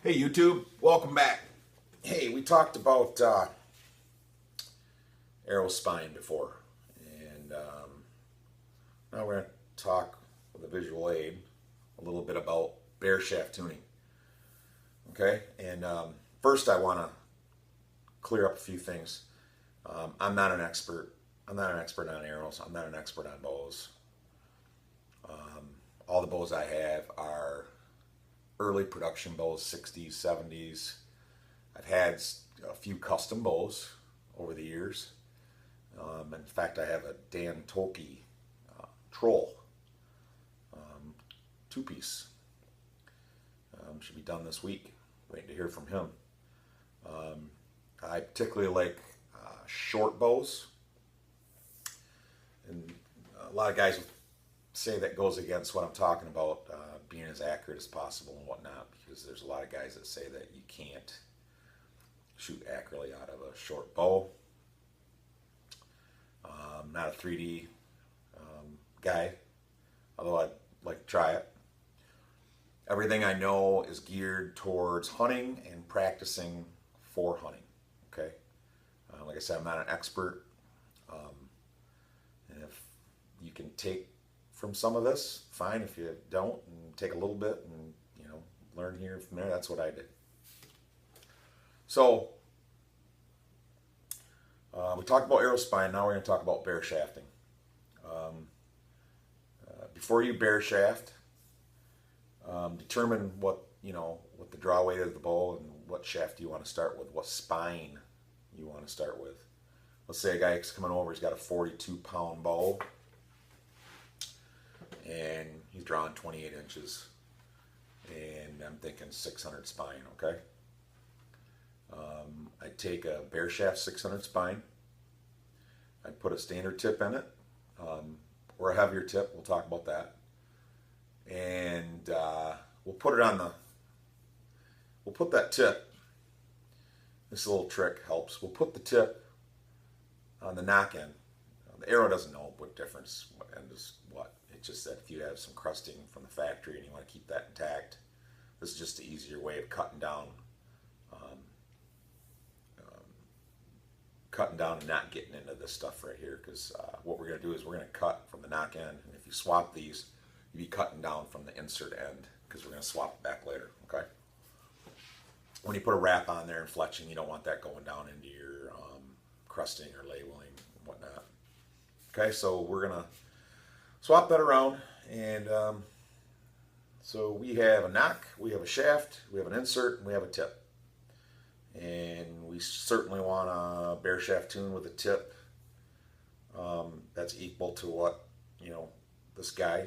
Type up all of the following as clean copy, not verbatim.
Hey YouTube, welcome back. Hey, we talked about arrow spine before, and now we're going to talk with a visual aid a little bit about bear shaft tuning. Okay, and first I want to clear up a few things. I'm not an expert. I'm not an expert on arrows. I'm not an expert on bows. All the bows I have are early production bows, 60s, 70s. I've had a few custom bows over the years. In fact, I have a Dan Toki Troll two-piece. Should be done this week. Waiting to hear from him. I particularly like short bows. And a lot of guys say that goes against what I'm talking about, being as accurate as possible and whatnot, because there's a lot of guys that say that you can't shoot accurately out of a short bow. I'm not a 3D guy, although I'd like to try it. Everything I know is geared towards hunting and practicing for hunting. Okay, like I said, I'm not an expert, and if you can take from some of this, fine. If you don't, and take a little bit and learn here from there, that's what I did. So we talked about arrow spine. Now we're going to talk about bear shafting. Before you bear shaft, determine what the draw weight of the bow and what shaft you want to start with, what spine you want to start with. Let's say a guy's coming over, he's got a 42-pound bow, and he's drawing 28 inches, and I'm thinking 600 spine, okay? I take a bear shaft 600 spine, I put a standard tip in it, or a heavier tip, we'll talk about that, and we'll put that tip, this little trick helps, we'll put the tip on the knock end. The arrow doesn't know what difference, what end is what. It's just that if you have some crusting from the factory and you want to keep that intact, this is just the easier way of cutting down and not getting into this stuff right here, because what we're going to do is we're going to cut from the knock end, and if you swap these, you'll be cutting down from the insert end, because we're going to swap it back later, okay? When you put a wrap on there and fletching, you don't want that going down into your crusting or labeling and whatnot. Okay, so we're going to swap that around, and so we have a knock, we have a shaft, we have an insert, and we have a tip. And we certainly want a bear shaft tune with a tip that's equal to what this guy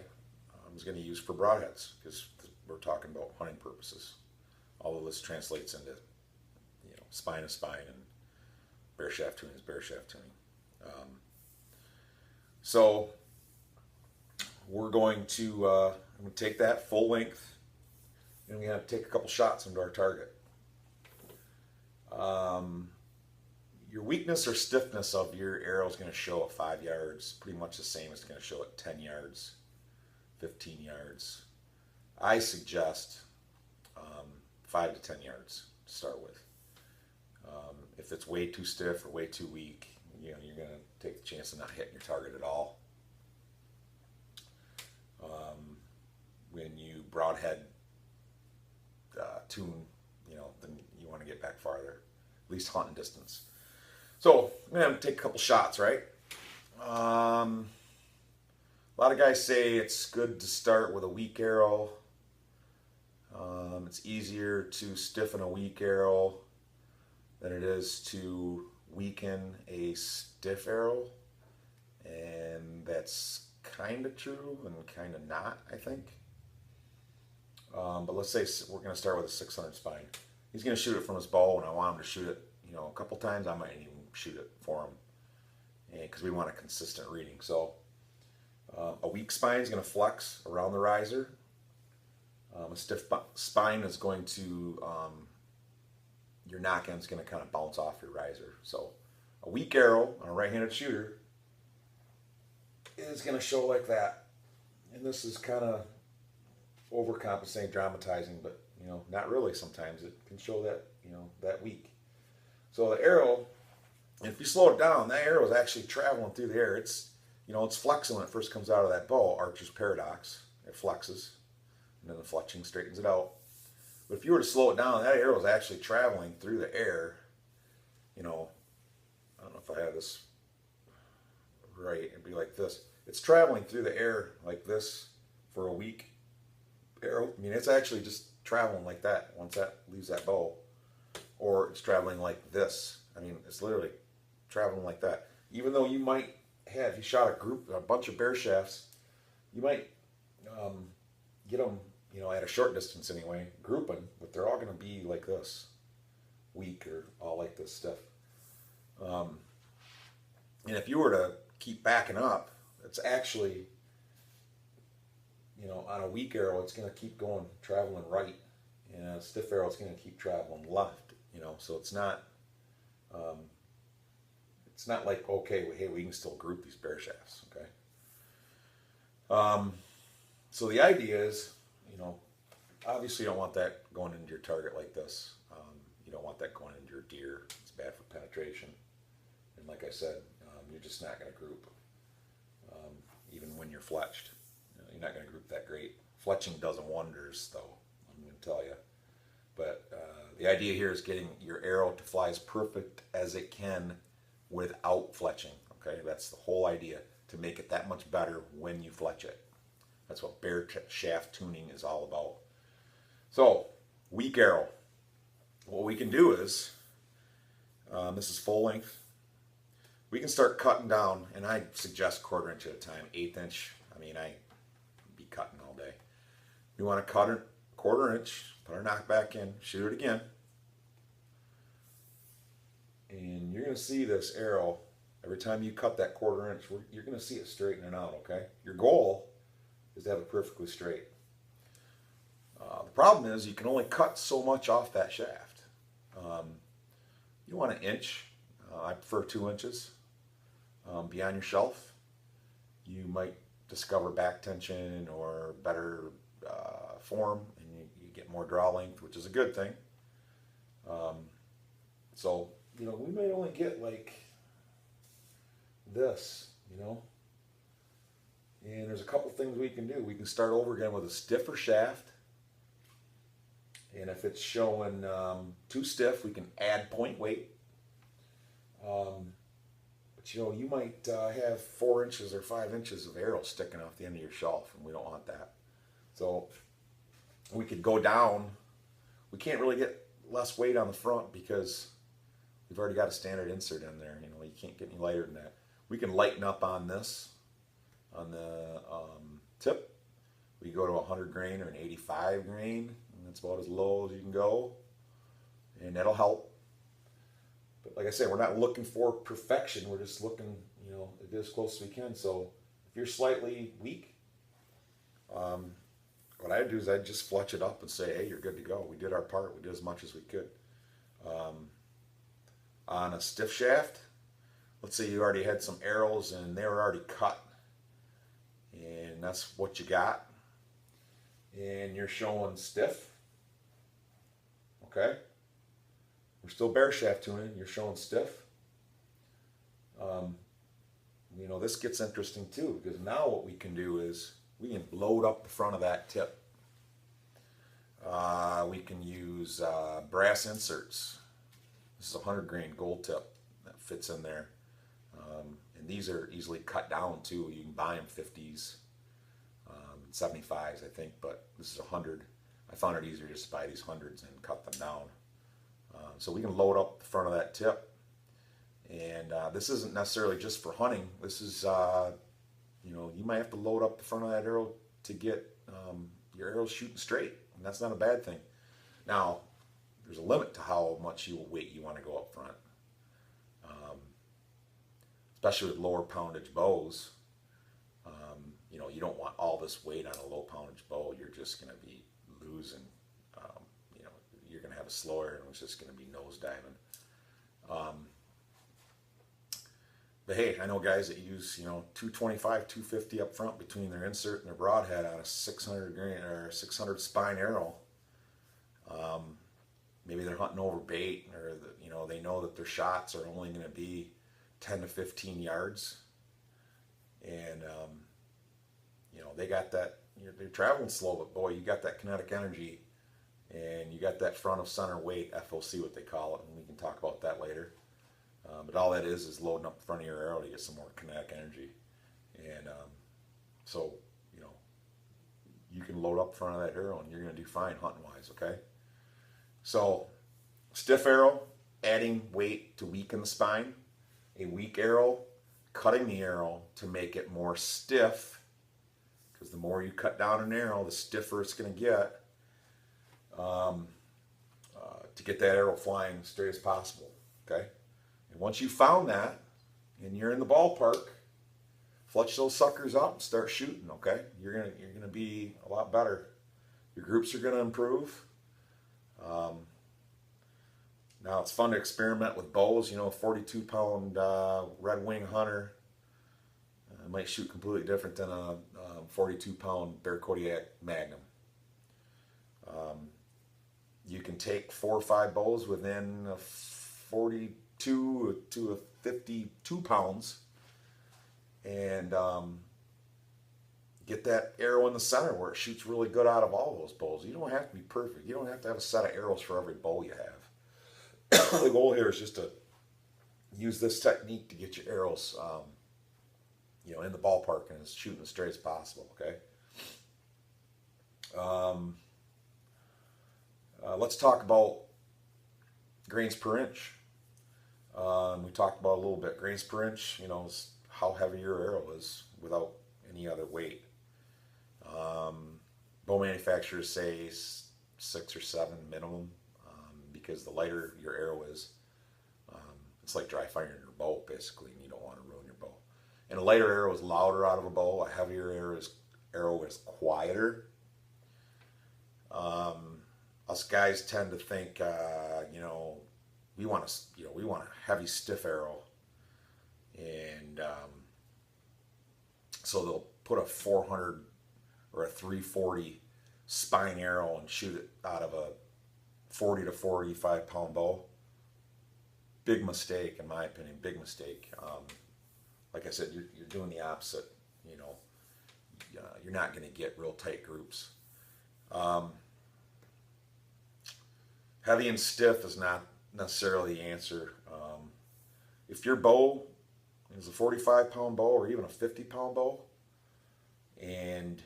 is going to use for broadheads, because we're talking about hunting purposes. Although this translates into spine is spine and bear shaft tuning is bear shaft tuning. So we're going to I'm going to take that full length, and we're going to take a couple shots into our target. Your weakness or stiffness of your arrow is going to show at 5 yards, pretty much the same as it's going to show at 10 yards, 15 yards. I suggest 5 to 10 yards to start with. If it's way too stiff or way too weak, you're going to take the chance of not hitting your target at all. When you broadhead tune, then you want to get back farther, at least hunting distance. So I'm going to take a couple shots, right? A lot of guys say it's good to start with a weak arrow. It's easier to stiffen a weak arrow than it is to weaken a stiff arrow, and that's kind of true and kind of not, I think. But let's say we're going to start with a 600 spine. He's going to shoot it from his bow, and I want him to shoot it, a couple times. I might even shoot it for him, because we want a consistent reading. So a weak spine is going to flex around the riser. A stiff spine is going to, your knock end is going to kind of bounce off your riser. So a weak arrow on a right-handed shooter is going to show like that. And this is kind of overcompensating, dramatizing, but You know, not really. Sometimes it can show that, you know, that weak. So the arrow, if you slow it down, that arrow is actually traveling through the air. It's, you know, it's flexing when it first comes out of that bow. Archer's paradox. It flexes, and then the fletching straightens it out. But if you were to slow it down, that arrow is actually traveling through the air. You know, I don't know if I have this right. It'd be like this. It's traveling through the air like this for a weak arrow. I mean, it's actually just traveling like that once that leaves that bow. Or it's traveling like this. I mean, it's literally traveling like that. Even though you might have, you shot a bunch of bear shafts, you might get them, you know, at a short distance anyway, grouping, but they're all going to be like this, weak or all like this stuff. And if you were to keep backing up, it's actually, you know, on a weak arrow, it's going to keep going, traveling right. And a stiff arrow, it's going to keep traveling left. You know, so it's not like, okay, well, hey, we can still group these bear shafts. Okay. So the idea is, you know, obviously you don't want that going into your target like this. You don't want that going into your deer. It's bad for penetration. And like I said, you're just not going to group, even when you're fletched. You know, you're not going to group that great. Fletching does wonders, though, I'm going to tell you. But the idea here is getting your arrow to fly as perfect as it can without fletching. Okay, that's the whole idea, to make it that much better when you fletch it. That's what bear shaft tuning is all about. So, weak arrow. What we can do is, this is full length. We can start cutting down, and I suggest 1/4 inch at a time. 1/8 inch, I mean, I'd be cutting all day. We want to cut it 1/4 inch, put our knockback in, shoot it again. And you're going to see this arrow, every time you cut that 1/4 inch, you're going to see it straightening out, okay? Your goal is to have it perfectly straight. The problem is you can only cut so much off that shaft. You want 1 inch. I prefer 2 inches. Beyond your shelf, you might discover back tension or better form, and you get more draw length, which is a good thing. So, you know, we might only get like this, you know. And there's a couple things we can do. We can start over again with a stiffer shaft. And if it's showing too stiff, we can add point weight. But you know, you might have 4 inches or 5 inches of arrow sticking off the end of your shelf, and we don't want that. So we could go down. We can't really get less weight on the front because we've already got a standard insert in there. You know, you can't get any lighter than that. We can lighten up on this, on the tip. We go to 100 grain or an 85 grain. And that's about as low as you can go, and that'll help. But like I said, we're not looking for perfection. We're just looking, you know, to get as close as we can. So if you're slightly weak, what I do is I just fletch it up and say, hey, you're good to go. We did our part. We did as much as we could. On a stiff shaft, let's say you already had some arrows and they were already cut, and that's what you got, and you're showing stiff. Okay, we're still bear shaft tuning. You're showing stiff. You know, this gets interesting too, because now what we can do is we can load up the front of that tip. We can use brass inserts. This is a 100 grain gold tip that fits in there. And these are easily cut down too. You can buy them 50s, 75s I think, but this is 100. I found it easier just to buy these 100s and cut them down. So we can load up the front of that tip. And this isn't necessarily just for hunting. This is, you know, you might have to load up the front of that arrow to get your arrows shooting straight. And that's not a bad thing. Now, there's a limit to how much weight you want to go up front. Especially with lower poundage bows. You know, you don't want all this weight on a low poundage bow. You're just going to be losing. You know, you're going to have a slow arrow and it's just going to be nose diving. But hey, I know guys that use, you know, 225, 250 up front between their insert and their broadhead on a 600 grain or 600 spine arrow. Maybe they're hunting over bait, or they know that their shots are only going to be 10 to 15 yards, and they got that. They're traveling slow, but boy, you got that kinetic energy, and you got that front of center weight, FOC, what they call it, and we can talk about that later. But all that is loading up the front of your arrow to get some more kinetic energy, and so you can load up the front of that arrow, and you're going to do fine hunting wise. Okay. So, stiff arrow, adding weight to weaken the spine. A weak arrow, cutting the arrow to make it more stiff, because the more you cut down an arrow, the stiffer it's going to get, to get that arrow flying as straight as possible. Okay? And once you found that, and you're in the ballpark, fletch those suckers up and start shooting. Okay? You're gonna be a lot better. Your groups are going to improve. Now it's fun to experiment with bows. A 42-pound Red Wing Hunter might shoot completely different than a 42-pound Bear Kodiak Magnum. You can take 4 or 5 bows within 42 to 52 pounds and get that arrow in the center where it shoots really good out of all those bows. You don't have to be perfect. You don't have to have a set of arrows for every bow you have. The goal here is just to use this technique to get your arrows, in the ballpark and shooting as straight as possible. Okay. Let's talk about grains per inch. We talked about a little bit. Grains per inch, is how heavy your arrow is without any other weight. Bow manufacturers say 6 or 7 minimum, because the lighter your arrow is, it's like dry firing your bow basically, and you don't want to ruin your bow. And a lighter arrow is louder out of a bow. A heavier arrow is quieter. Us guys tend to think, we want a heavy, stiff arrow, and so they'll put a 400 or a 340 spine arrow and shoot it out of a 40 to 45 pound bow. Big mistake, in my opinion. Big mistake. Like I said, you're doing the opposite. You're not going to get real tight groups. Heavy and stiff is not necessarily the answer. If your bow is a 45 pound bow or even a 50 pound bow, and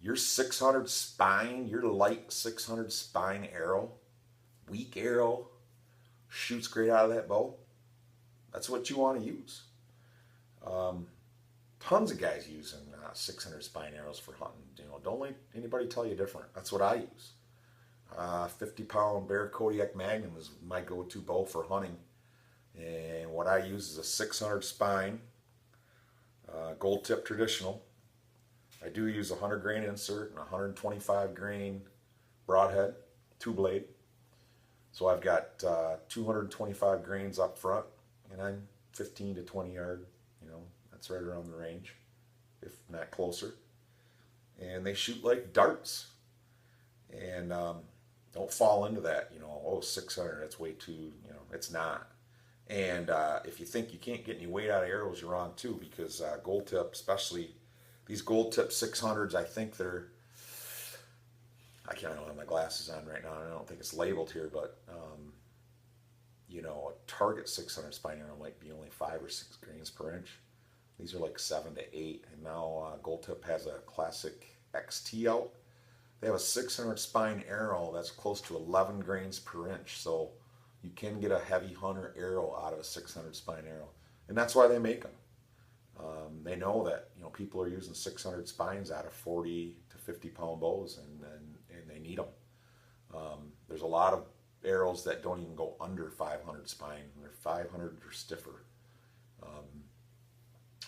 your 600 spine, your light 600 spine arrow, weak arrow, shoots great out of that bow, that's what you want to use. Tons of guys using 600 spine arrows for hunting. Don't let anybody tell you different. That's what I use. 50-pound Bear Kodiak Magnum is my go-to bow for hunting, and what I use is a 600 spine, gold tip traditional. I do use a 100 grain insert and a 125 grain broadhead, 2-blade. So I've got 225 grains up front, and I'm 15 to 20 yard. That's right around the range, if not closer. And they shoot like darts. And don't fall into that, 600, that's way too, it's not. And if you think you can't get any weight out of arrows, you're wrong too, because gold tip, especially these gold tip 600s, I think I don't have my glasses on right now, and I don't think it's labeled here, but a target 600 spine arrow might be only 5 or 6 grains per inch. These are like 7 to 8, and now Gold Tip has a classic XT out. They have a 600 spine arrow that's close to 11 grains per inch, so you can get a heavy hunter arrow out of a 600 spine arrow, and that's why they make them. They know that people are using 600 spines out of 40 to 50 pound bows, and they need them. There's a lot of arrows that don't even go under 500 spine. They're 500 or stiffer.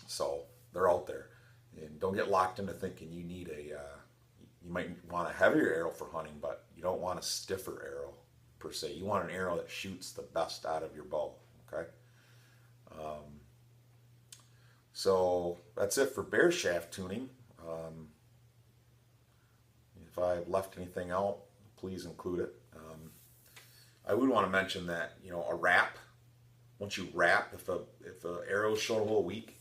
So they're out there, and don't get locked into thinking you need you might want a heavier arrow for hunting, but you don't want a stiffer arrow per se. You want an arrow that shoots the best out of your bow. Okay. So that's it for bear shaft tuning. If I've left anything out, please include it. I would want to mention that, you know, a wrap, once you wrap, if the arrow's showing a little weak,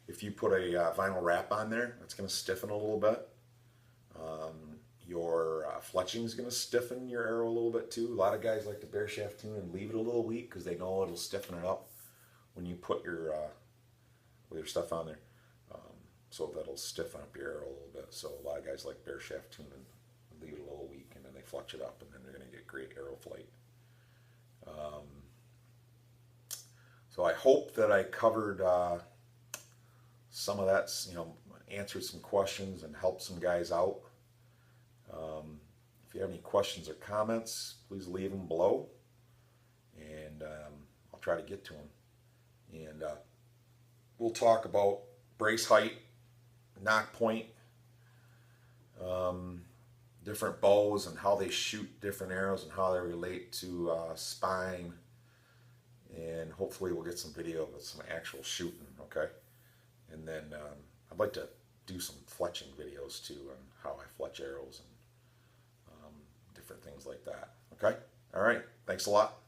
if you put a vinyl wrap on there, it's going to stiffen a little bit. Your fletching is going to stiffen your arrow a little bit too. A lot of guys like to bare shaft tune and leave it a little weak because they know it'll stiffen it up when you put your stuff on there. So that'll stiffen up your arrow a little bit. So a lot of guys like bare shaft tune and leave it a little weak, and then they fletch it up, and then they're going to get great arrow flight. So I hope that I covered some of that, you know, answered some questions and helped some guys out. If you have any questions or comments, please leave them below, and I'll try to get to them. And we'll talk about brace height, nock point, different bows and how they shoot different arrows and how they relate to spine. And hopefully we'll get some video of some actual shooting, okay? And then I'd like to do some fletching videos too on how I fletch arrows and different things like that, okay? All right, thanks a lot.